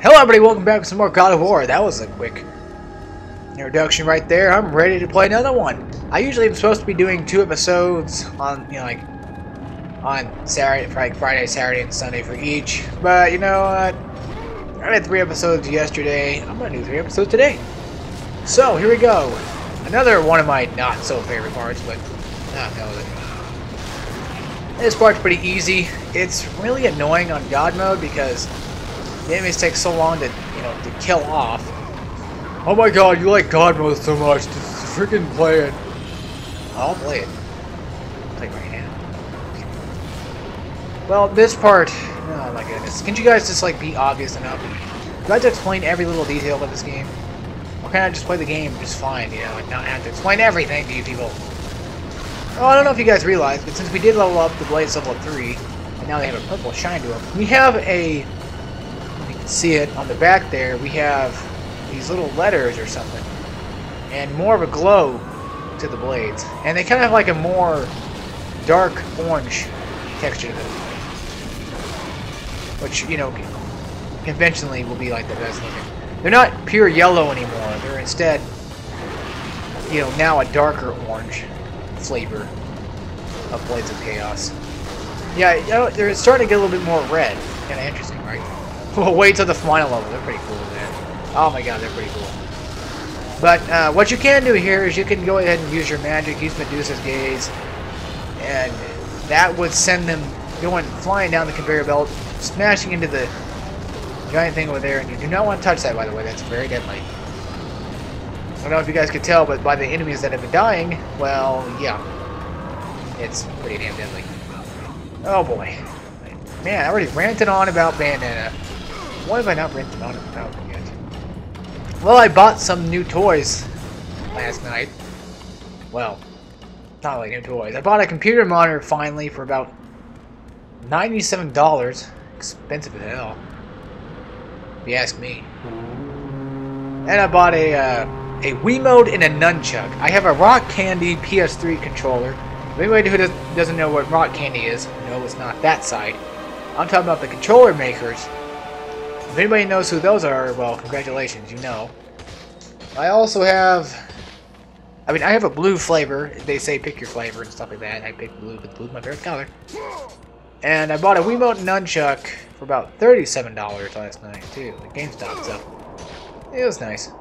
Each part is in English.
Hello everybody, welcome back to some more God of War. That was a quick introduction right there. I'm ready to play another one. I usually am supposed to be doing 2 episodes on, like on Saturday, Friday, Saturday, and Sunday for each. But you know what? I did 3 episodes yesterday. I'm gonna do 3 episodes today. So here we go. Another one of my not so favorite parts, but this part's pretty easy. It's really annoying on God mode because the enemies take so long to, to kill off. Oh my god, you like God mode so much. Just freaking play it. I'll play it. I'll play it right now. Well, this part, oh my goodness. Can't you guys just like be obvious enough? Do I have to explain every little detail of this game? Or can I just play the game just fine, and not have to explain everything to you people? Oh, I don't know if you guys realize, but since we did level up the blades level 3, and now they have a purple shine to them, we have a... see it on the back there, we have these little letters or something and more of a glow to the blades, and they kind of have like a more dark orange texture to them, which conventionally will be like the best looking. They're not pure yellow anymore, they're instead now a darker orange flavor of Blades of Chaos. Yeah, they're starting to get a little bit more red. Kind of interesting, right? We'll wait till the final level. They're pretty cool, man. Oh my god, they're pretty cool. But what you can do here is you can go ahead and use your magic, use Medusa's Gaze, and that would send them going flying down the conveyor belt, smashing into the giant thing over there. And you do not want to touch that, by the way. That's very deadly. I don't know if you guys could tell, but by the enemies that have been dying, well, yeah, it's pretty damn deadly. Oh boy. Man, I already ranted on about Bandana. Why have I not ranted on about it yet? Well, I bought some new toys last night. Well, not like new toys. I bought a computer monitor finally for about $97. Expensive as hell, if you ask me. And I bought a Wiimote and a nunchuck. I have a Rock Candy PS3 controller. If anybody who doesn't know what Rock Candy is, no, it's not that side. I'm talking about the controller makers. If anybody knows who those are, well, congratulations, you know. I also have... I have a blue flavor. They say pick your flavor and stuff like that. I picked blue because blue's my favorite color. And I bought a Wiimote nunchuck for about $37 last night, too, at GameStop, so it was nice.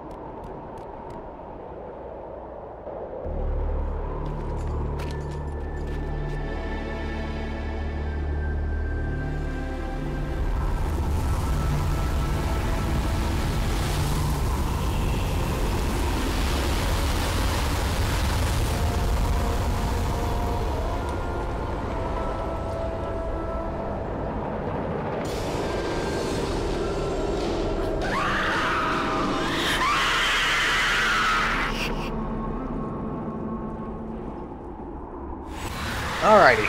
Alrighty.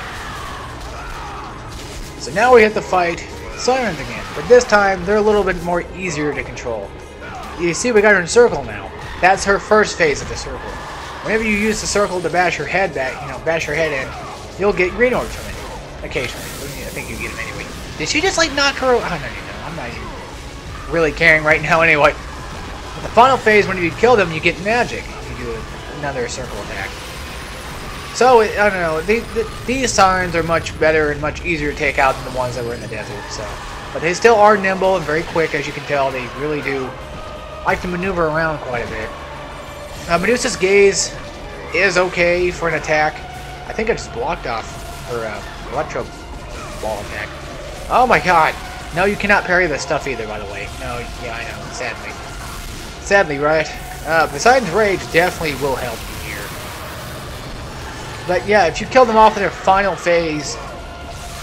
So now we have to fight sirens again, but this time they're a little bit more easier to control. You see, we got her in circle now. That's her first phase of the circle. Whenever you use the circle to bash her head back, bash her head in, you'll get green orbs from it. Occasionally. I think you get them anyway. Did she just like knock her over? Oh, no, I'm not even really caring right now anyway. But the final phase, when you kill them, you get magic. You do another circle attack. So, I don't know, these sirens are much better and much easier to take out than the ones that were in the desert, so. But they still are nimble and very quick, as you can tell. They really do like to maneuver around quite a bit. Medusa's Gaze is okay for an attack. I think I just blocked off her electro ball attack. Oh my god! No, you cannot parry this stuff either, by the way. No, yeah, I know, sadly. Sadly, right? Besides Rage definitely will help you. But yeah, if you kill them off in their final phase,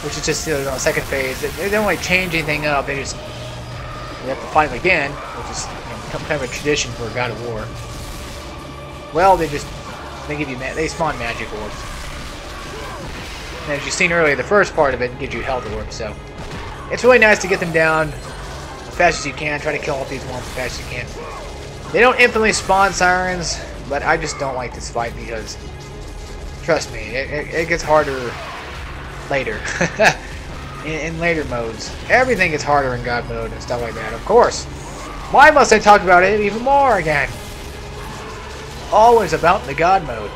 which is just second phase, they don't really change anything up. They just have to fight them again, which is kind of a tradition for God of War. Well, they give you they spawn magic orbs, and as you've seen earlier, the first part of it gives you health orbs. So it's really nice to get them down as fast as you can. Try to kill off these ones as fast as you can. They don't infinitely spawn sirens, but I just don't like this fight because. Trust me, it gets harder later. in later modes. Everything is harder in God mode and stuff like that, of course. Why must I talk about it even more again? Always about the God mode.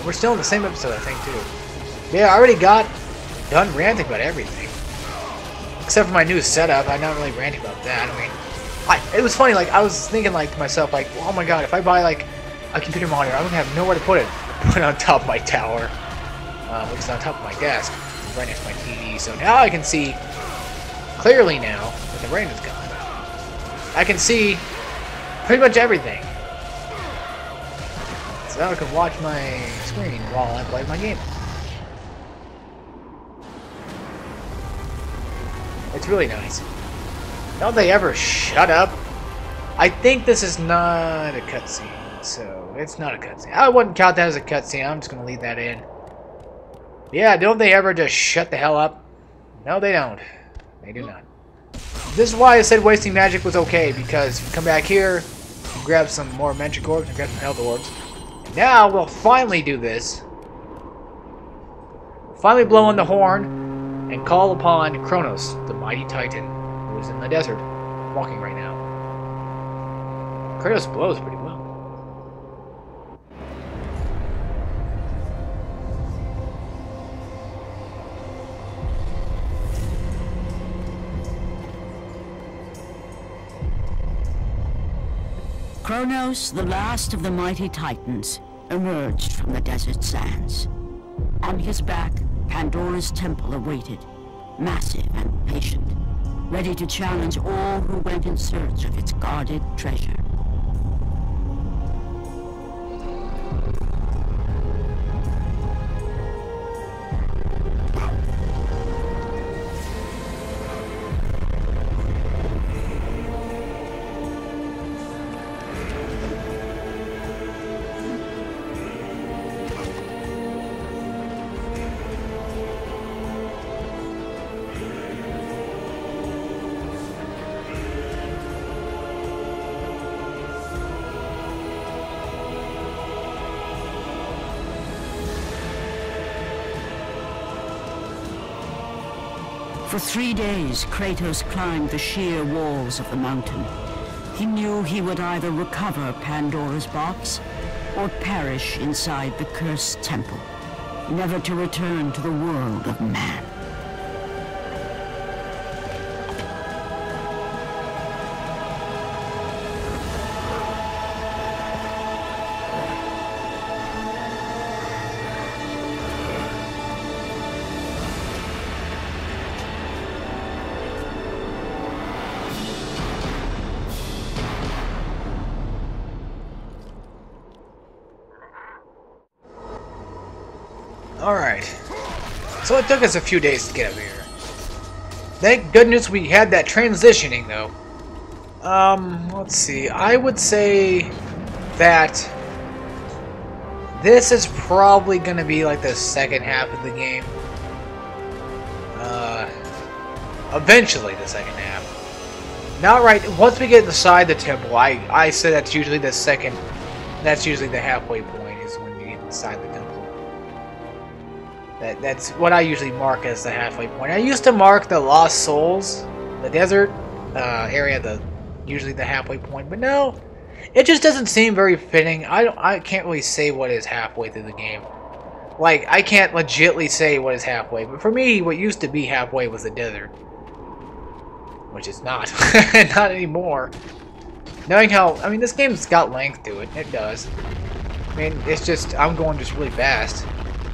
We're still in the same episode, I think, too. Yeah, I already got done ranting about everything. Except for my new setup, I'm not really ranting about that. I mean, it was funny, like, I was thinking, like, to myself, like, oh my god, if I buy, like, a computer monitor, I'm gonna have nowhere to put it. Put it on top of my tower, which is on top of my desk, right next to my TV. So now I can see clearly now that the rain is gone. I can see pretty much everything. So now I can watch my screen while I play my game. It's really nice. Don't they ever shut up? I think this is not a cutscene, so it's not a cutscene. I wouldn't count that as a cutscene. I'm just gonna leave that in. Yeah, don't they ever just shut the hell up? No, they don't. They do not. This is why I said wasting magic was okay, because you come back here, you grab some more magic orbs, and grab some health orbs. And now we'll finally do this. Finally blow on the horn and call upon Kronos, the mighty titan, who is in the desert, walking right now. Kratos blows pretty well. Kronos, the last of the mighty titans, emerged from the desert sands. On his back, Pandora's temple awaited, massive and patient, ready to challenge all who went in search of its guarded treasure. For 3 days, Kratos climbed the sheer walls of the mountain. He knew he would either recover Pandora's box or perish inside the cursed temple, never to return to the world of man. Alright. So it took us a few days to get up here. Thank goodness we had that transitioning, though. Let's see. I would say that this is probably going to be like the second half of the game. Eventually the second half. Not right. Once we get inside the temple, I said that's usually the second. That's usually the halfway point, is when we get inside the temple. That's what I usually mark as the halfway point. I used to mark the Lost Souls, the desert area, usually the halfway point, but no, it just doesn't seem very fitting. I can't really say what is halfway through the game. Like, I can't legitly say what is halfway, but for me, what used to be halfway was the desert, which is not, not anymore. Knowing how, I mean, this game's got length to it. It does. I mean, it's just, I'm going just really fast.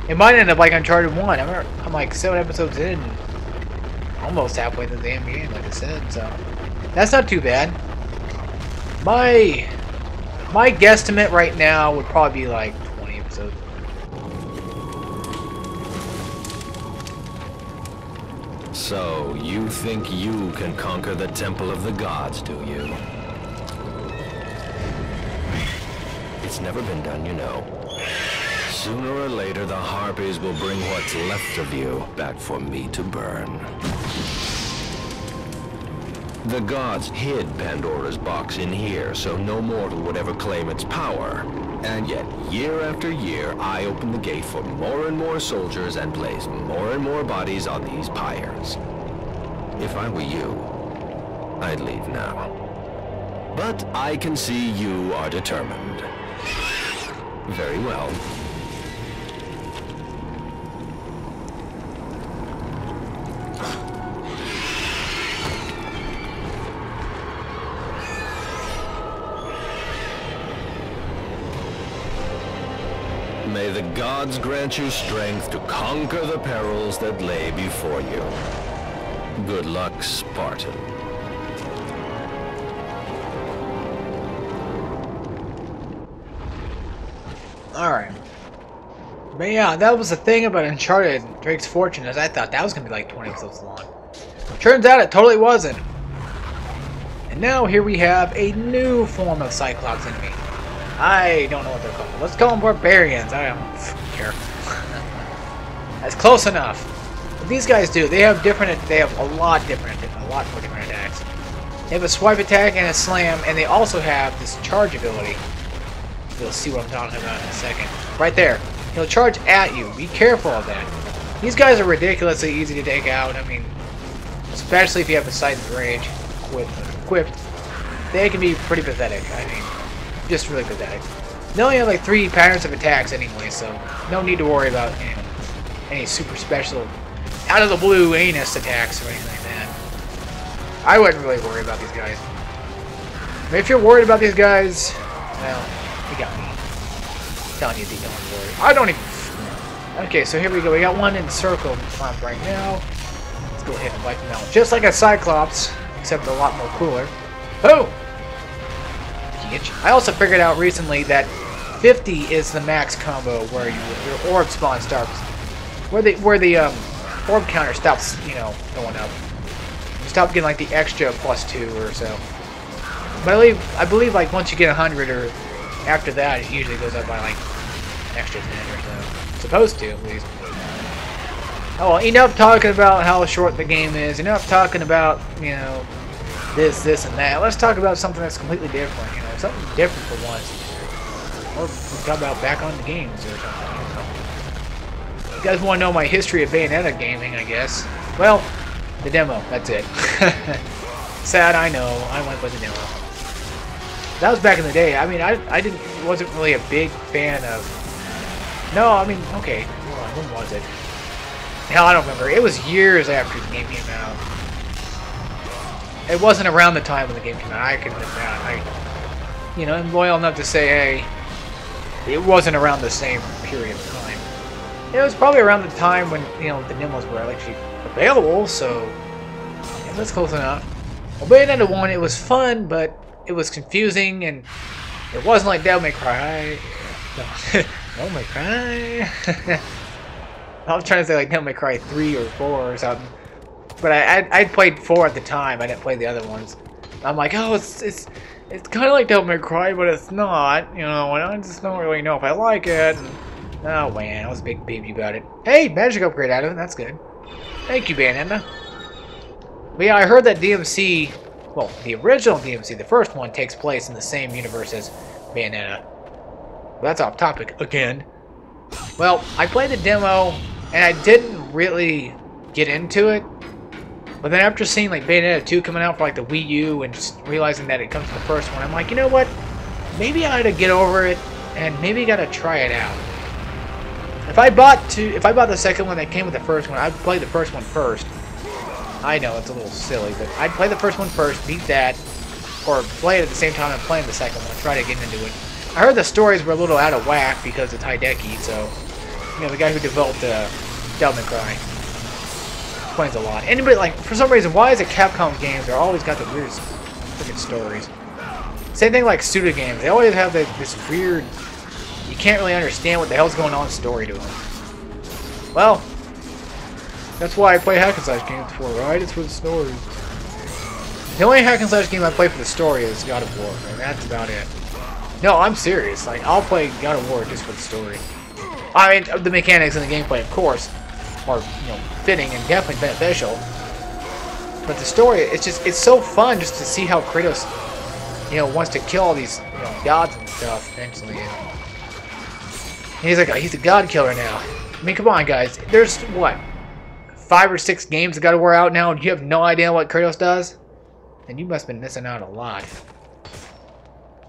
It might end up like Uncharted 1. I'm like 7 episodes in, almost halfway through the damn game, like I said, so that's not too bad. My guesstimate right now would probably be like 20 episodes. So, you think you can conquer the Temple of the Gods, do you? It's never been done, you know. Sooner or later, the Harpies will bring what's left of you back for me to burn. The gods hid Pandora's box in here, so no mortal would ever claim its power. And yet, year after year, I open the gate for more and more soldiers and place more and more bodies on these pyres. If I were you, I'd leave now. But I can see you are determined. Very well. May the gods grant you strength to conquer the perils that lay before you. Good luck, Spartan. Alright. But yeah, that was the thing about Uncharted Drake's Fortune, is I thought that was going to be like 20 episodes long. Turns out it totally wasn't. And now here we have a new form of Cyclops enemy. I don't know what they're called. Let's call them barbarians. I don't care. That's close enough. What these guys do, they have a lot more different attacks. They have a swipe attack and a slam, and they also have this charge ability. You'll see what I'm talking about in a second. Right there. He'll charge at you. Be careful of that. These guys are ridiculously easy to take out. I mean, especially if you have Poseidon's Rage equipped. They can be pretty pathetic. I mean, just really pathetic. They only have like 3 patterns of attacks anyway, so no need to worry about, you know, any super special, out of the blue anus attacks or anything like that. I wouldn't really worry about these guys. But if you're worried about these guys, well, you got me. I'm telling you, don't worry. I don't even. Okay, so here we go. We got one in circle right now. Let's go ahead and wipe them out, just like a Cyclops, except a lot more cooler. Oh! I also figured out recently that 50 is the max combo where your orb spawn starts, where the orb counter stops, you know, going up. You stop getting like the extra +2 or so. But I believe like once you get 100 or after that, it usually goes up by like an extra 10 or so. Supposed to, at least. Oh well, enough talking about how short the game is. Enough talking about, you know, this, and that. Let's talk about something that's completely different, you know, something different for once. Or we'll talk about back on the games or something, you know. You guys want to know my history of Bayonetta gaming, I guess. Well, the demo, that's it. Sad, I know. I went with the demo. That was back in the day. I mean, wasn't really a big fan of... No, I mean, okay. Hold on, when was it? Hell, I don't remember. It was years after the game came out. It wasn't around the time when the game came out. I can admit that. You know, I'm loyal enough to say, hey, it wasn't around the same period of time. It was probably around the time when, you know, the demos were actually available, so yeah, that's close enough. Well, Bayonetta 1, it was fun, but it was confusing, and it wasn't like Devil May Cry. No, Devil May Cry? I was trying to say like Devil May Cry 3 or 4 or something. But I played 4 at the time. I didn't play the other ones. I'm like, oh, it's kind of like Devil May Cry, but it's not. You know, and I just don't really know if I like it. And, oh man, I was a big baby about it. Hey, magic upgrade out of it. That's good. Thank you, Bayonetta. But yeah, I heard that DMC, well, the original DMC, the first one, takes place in the same universe as Bayonetta. Well, that's off topic again. Well, I played the demo, and I didn't really get into it. But then after seeing like Bayonetta 2 coming out for like the Wii U and just realizing that it comes to the first one, I'm like, you know what? Maybe I ought to get over it and maybe gotta try it out. If I bought the second one that came with the first one, I'd play the first one first. I know it's a little silly, but I'd play the first one first, beat that, or play it at the same time I'm playing the second one, try to get into it. I heard the stories were a little out of whack because it's Hideki, so you know, the guy who developed Devil May Cry. Explains a lot. Anybody, like, for some reason, why is it Capcom games are always got the weirdest freaking stories? Same thing like Suda games. They always have this weird, you can't really understand what the hell's going on story to them. Well, that's why I play hack and slash games for, right? It's for the story. The only hack and slash game I play for the story is God of War, and that's about it. No, I'm serious. Like, I'll play God of War just for the story. I mean, the mechanics and the gameplay, of course, are, you know, fitting and definitely beneficial. But the story, it's so fun just to see how Kratos, you know, wants to kill all these, you know, gods and stuff eventually. And he's a god killer now. I mean, come on, guys. There's what, 5 or 6 games of God of War out now and you have no idea what Kratos does? Then you must have been missing out a lot.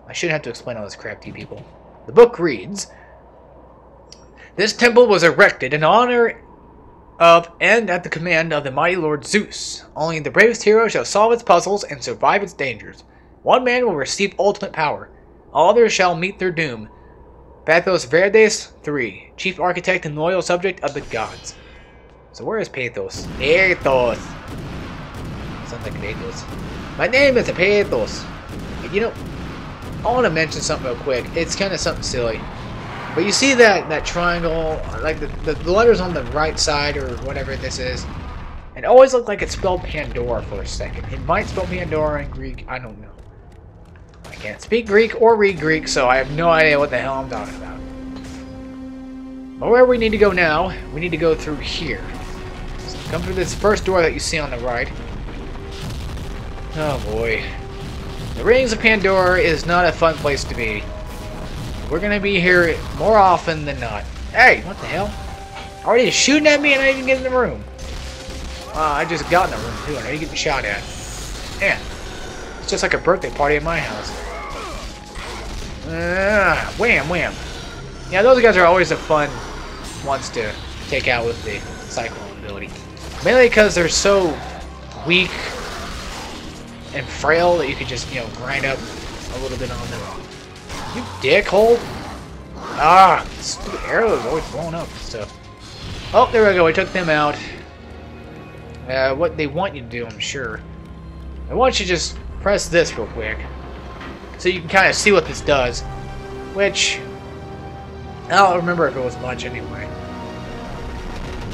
I shouldn't have to explain all this crap to you people. The book reads, "This temple was erected in honor of and at the command of the mighty Lord Zeus. Only the bravest hero shall solve its puzzles and survive its dangers. One man will receive ultimate power. All others shall meet their doom. Pathos Verdes 3, chief architect and loyal subject of the gods." So where is Pathos? Pathos. Sounds like Pathos. My name is Pathos. And you know, I want to mention something real quick. It's kind of something silly. But you see that triangle, like the letters on the right side or whatever this is, it always looked like it spelled Pandora for a second. It might spell Pandora in Greek, I don't know. I can't speak Greek or read Greek, so I have no idea what the hell I'm talking about. But where we need to go now, we need to go through here. So come through this first door that you see on the right. Oh boy. The Rings of Pandora is not a fun place to be. We're gonna be here more often than not. Hey, what the hell? Already shooting at me and I didn't get in the room. I just got in the room too and I didn't get shot at. Man, it's just like a birthday party at my house. Wham, wham. Yeah, those guys are always the fun ones to take out with the Cyclone ability. Mainly because they're so weak and frail that you could just, you know, grind up a little bit on them. You dickhole! Ah, stupid arrows always blowing up and stuff. Oh, there we go. We took them out. What they want you to do, I'm sure. I want you to just press this real quick, so you can kind of see what this does. Which I don't remember if it was much anyway.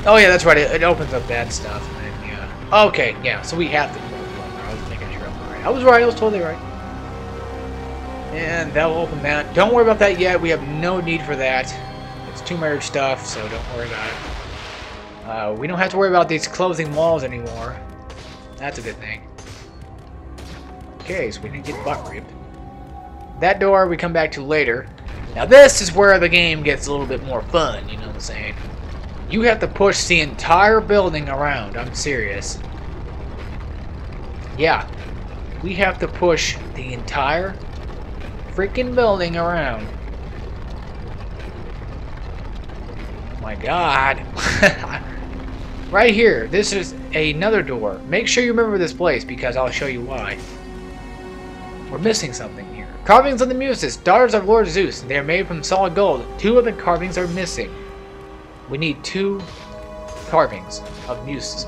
Oh yeah, that's right. It opens up that stuff. And then, yeah. Okay, yeah. So we have to. I was making sure I was right. I was right. I was totally right. And that will open that. Don't worry about that yet. We have no need for that. It's Tomb Raider stuff, so don't worry about it. We don't have to worry about these closing walls anymore. That's a good thing. Okay, so we didn't get butt raped. That door we come back to later. Now this is where the game gets a little bit more fun, you know what I'm saying? You have to push the entire building around. I'm serious. Yeah. We have to push the entire freaking building around. Oh my god. Right here. This is another door. Make sure you remember this place because I'll show you why. We're missing something here. Carvings of the Muses, daughters of Lord Zeus. They are made from solid gold. 2 of the carvings are missing. We need 2 carvings of Muses.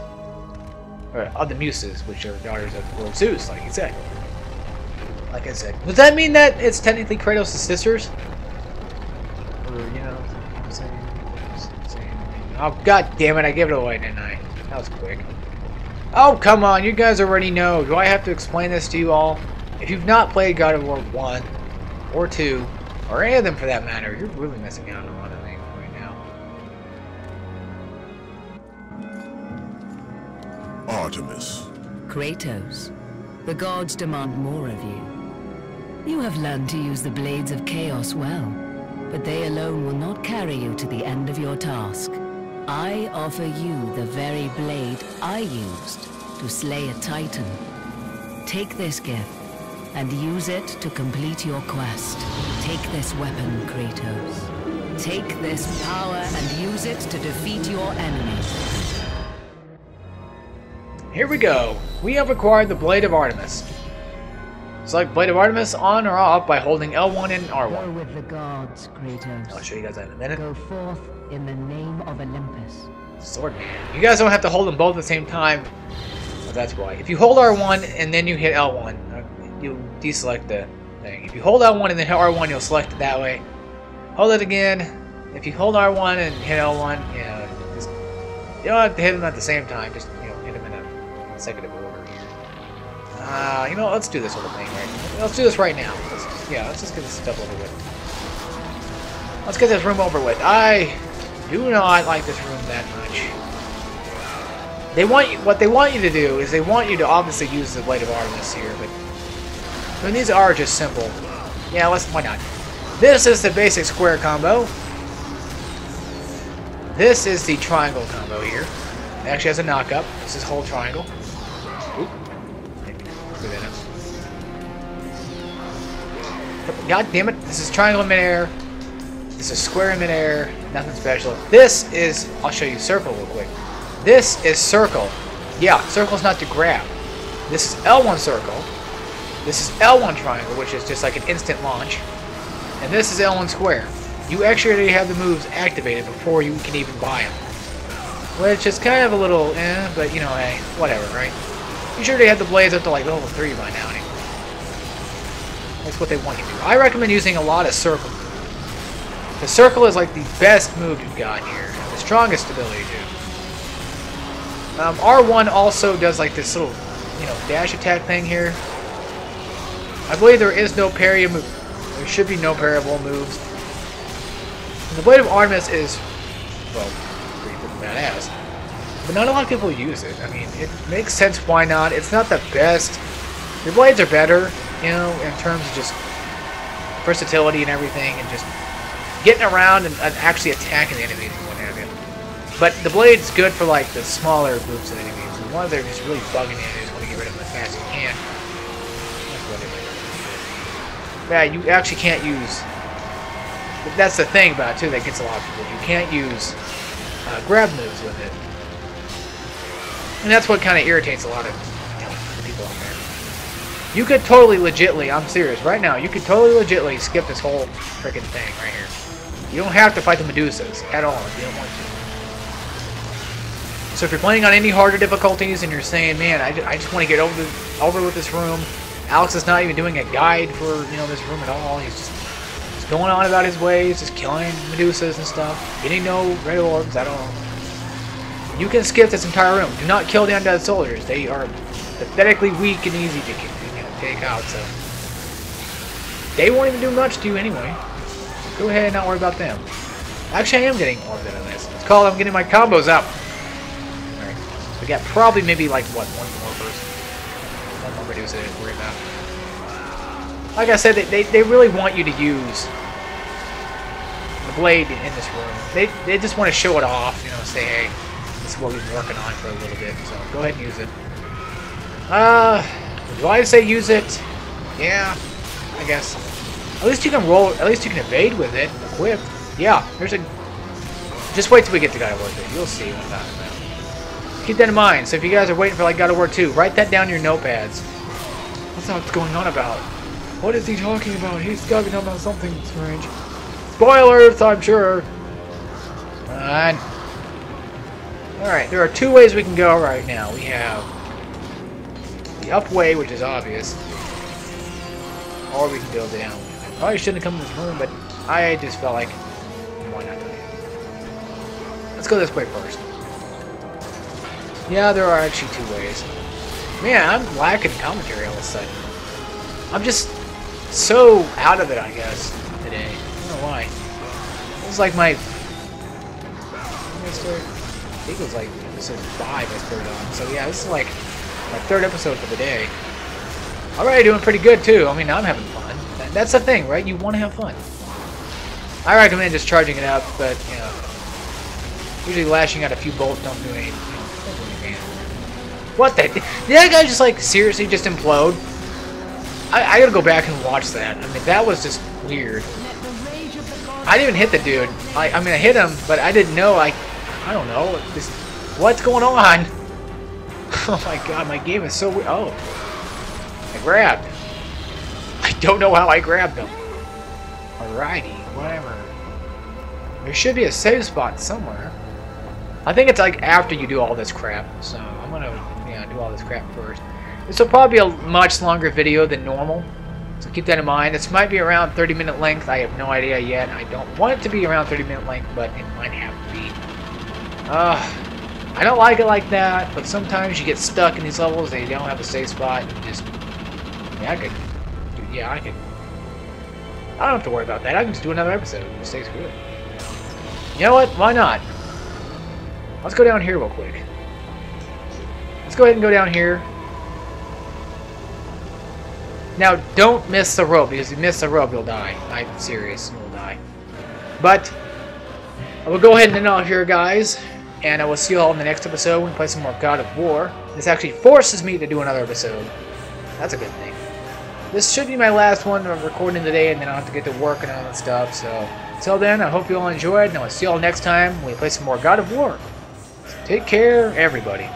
Or of the Muses, which are daughters of Lord Zeus, like you said. Like I said. Does that mean that it's technically Kratos' sisters? Or, you know what I'm saying? Oh, god damn it, I gave it away, didn't I? That was quick. Oh, come on, you guys already know. Do I have to explain this to you all? If you've not played God of War 1, or 2, or any of them for that matter, you're really missing out on a lot of things right now. Artemis. Kratos, the gods demand more of you. You have learned to use the blades of chaos well, but they alone will not carry you to the end of your task. I offer you the very blade I used to slay a titan. Take this gift and use it to complete your quest. Take this weapon, Kratos. Take this power and use it to defeat your enemies. Here we go. We have acquired the Blade of Artemis. Select Blade of Artemis on or off by holding L1 and R1. Go with the gods, Kratos. I'll show you guys that in a minute. Go forth in the name of Olympus. Sword man. You guys don't have to hold them both at the same time. Well, that's why. If you hold R1 and then you hit L1, you'll deselect the thing. If you hold L1 and then hit R1, you'll select it that way. Hold it again. If you hold R1 and hit L1, you don't have to hit them at the same time. Just hit them in a consecutive order here. You know, let's do this whole thing right. Let's do this right now. Let's just get this stuff over with. Let's get this room over with. I do not like this room that much. What they want you to do is they want you to obviously use the Blade of Artemis here, but I mean, these are just simple. Yeah, why not? This is the basic square combo. This is the triangle combo here. It actually has a knockup. This is whole triangle. Oop. Maybe screw that up. God damn it. This is triangle in midair. This is square in midair. Nothing special. This is... I'll show you circle real quick. This is circle. Yeah, circle's not to grab. This is L1 circle. This is L1 triangle, which is just like an instant launch. And this is L1 square. You actually already have the moves activated before you can even buy them. Which is kind of a little but you know, hey, whatever, right? You sure they have the blades up to like level 3 by now, anyway. That's what they want you to do. I recommend using a lot of circle. The circle is like the best move you've got here. The strongest ability to. R1 also does like this little, you know, dash attack thing here. I believe there is no parry move. There should be no parryable moves. And the Blade of Artemis is, well, pretty badass. But not a lot of people use it. I mean, it makes sense why not. It's not the best. Your blades are better, you know, in terms of just versatility and everything, and just getting around and actually attacking the enemies and what have you. But the blade's good for like the smaller groups of enemies. And one of them is really bugging you, you just want to get rid of them as fast as you can. Yeah, you actually can't use... That's the thing about it, too, that gets a lot of people. You can't use grab moves with it. And that's what kind of irritates a lot of, you know, people out there. You could totally legitly, I'm serious, right now, you could totally legitly skip this whole freaking thing right here. You don't have to fight the Medusas at all if you don't want to. So if you're playing on any harder difficulties and you're saying, man, I just want to get over with this room, Alex is not even doing a guide for, you know, this room at all. He's just going on about his ways, just killing Medusas and stuff, getting no red orbs at all. You can skip this entire room. Do not kill the undead soldiers. They are pathetically weak and easy to, you know, take out. So they won't even do much to you anyway. Go ahead and not worry about them. Actually, I am getting orbs out of this. It's called I'm getting my combos up. Alright. We got probably maybe like what, one more person. One more Medusa to worry about. Like I said, they really want you to use the blade in this room. They just want to show it off, you know, say, hey, this is what we've been working on for a little bit, so go ahead and use it. Do I say use it? Yeah, I guess. At least you can roll, at least you can evade with it, equipped. Yeah, there's a... Just wait till we get to God of War 2. You'll see what I'm talking about. Keep that in mind. So if you guys are waiting for like God of War 2, write that down in your notepads. What's that going on about? What is he talking about? He's got to be talking about something strange. Spoilers, I'm sure. Alright, there are two ways we can go right now. We have the up way, which is obvious, or we can go down. I probably shouldn't have come to this room, but I just felt like, why not? Let's go this way first. Yeah, there are actually two ways. Man, I'm lacking commentary all of a sudden. I'm just so out of it, I guess, today. I don't know why. It was like my... I think it was like episode 5 I started on. So yeah, this is like my third episode for the day. Already doing pretty good too. I mean, I'm having fun. That's the thing, right? You want to have fun. I recommend just charging it up, but, you know, usually lashing out a few bolts don't do anything. What the? Did that guy just, like, seriously just implode? I gotta go back and watch that. I mean, that was just weird. I didn't even hit the dude. I mean, I hit him, but I didn't know, I don't know. What's going on? Oh my god, my game is so weird. Oh. I grabbed. I don't know how I grabbed him. Alrighty, whatever. There should be a save spot somewhere. I think it's like after you do all this crap, so I'm gonna do all this crap first. This will probably be a much longer video than normal, so keep that in mind. This might be around 30-minute length. I have no idea yet. I don't want it to be around 30-minute length, but it might have to be. I don't like it like that, but sometimes you get stuck in these levels and you don't have a safe spot. You just, I don't have to worry about that. I can just do another episode. It stays good. You know what? Why not? Let's go down here real quick. Let's go ahead and go down here. Now, don't miss the rope, because if you miss the rope, you'll die. I'm serious, you'll die. But, I will go ahead and end off here, guys. And I will see you all in the next episode when we play some more God of War. This actually forces me to do another episode. That's a good thing. This should be my last one I'm recording today, and then I'll have to get to work and all that stuff. So, until then, I hope you all enjoyed, and I'll see you all next time when we play some more God of War. So take care, everybody.